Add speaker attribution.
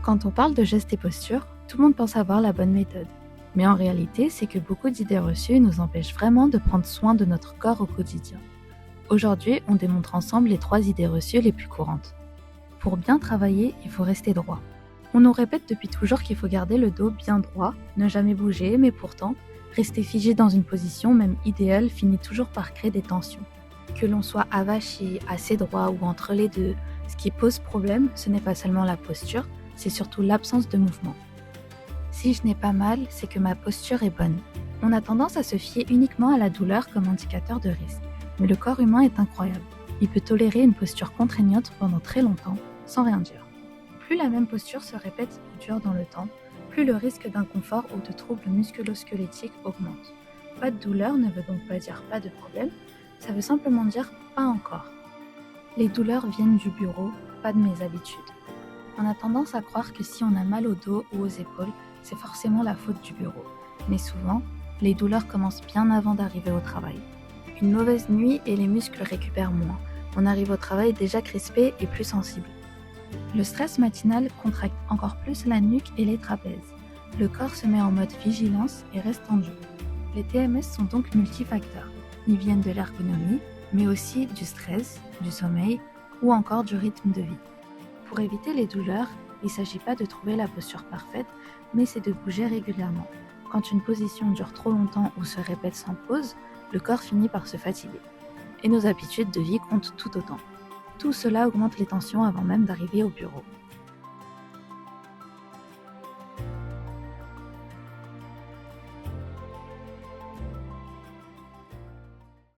Speaker 1: Quand on parle de gestes et postures, tout le monde pense avoir la bonne méthode. Mais en réalité, c'est que beaucoup d'idées reçues nous empêchent vraiment de prendre soin de notre corps au quotidien. Aujourd'hui, on démontre ensemble les 3 idées reçues les plus courantes. Pour bien travailler, il faut rester droit. On nous répète depuis toujours qu'il faut garder le dos bien droit, ne jamais bouger, mais pourtant, rester figé dans une position même idéale finit toujours par créer des tensions. Que l'on soit avachi, assez droit ou entre les deux, ce qui pose problème, ce n'est pas seulement la posture, c'est surtout l'absence de mouvement. Si je n'ai pas mal, c'est que ma posture est bonne. On a tendance à se fier uniquement à la douleur comme indicateur de risque, mais le corps humain est incroyable. Il peut tolérer une posture contraignante pendant très longtemps, sans rien dire. Plus la même posture se répète ou dure dans le temps, plus le risque d'inconfort ou de troubles musculo-squelettiques augmente. Pas de douleur ne veut donc pas dire pas de problème, ça veut simplement dire pas encore. Les douleurs viennent du bureau, pas de mes habitudes. On a tendance à croire que si on a mal au dos ou aux épaules, c'est forcément la faute du bureau. Mais souvent, les douleurs commencent bien avant d'arriver au travail. Une mauvaise nuit et les muscles récupèrent moins. On arrive au travail déjà crispé et plus sensible. Le stress matinal contracte encore plus la nuque et les trapèzes. Le corps se met en mode vigilance et reste tendu. Les TMS sont donc multifacteurs. Ils viennent de l'ergonomie, mais aussi du stress, du sommeil ou encore du rythme de vie. Pour éviter les douleurs, il ne s'agit pas de trouver la posture parfaite, mais c'est de bouger régulièrement. Quand une position dure trop longtemps ou se répète sans pause, le corps finit par se fatiguer. Et nos habitudes de vie comptent tout autant. Tout cela augmente les tensions avant même d'arriver au bureau.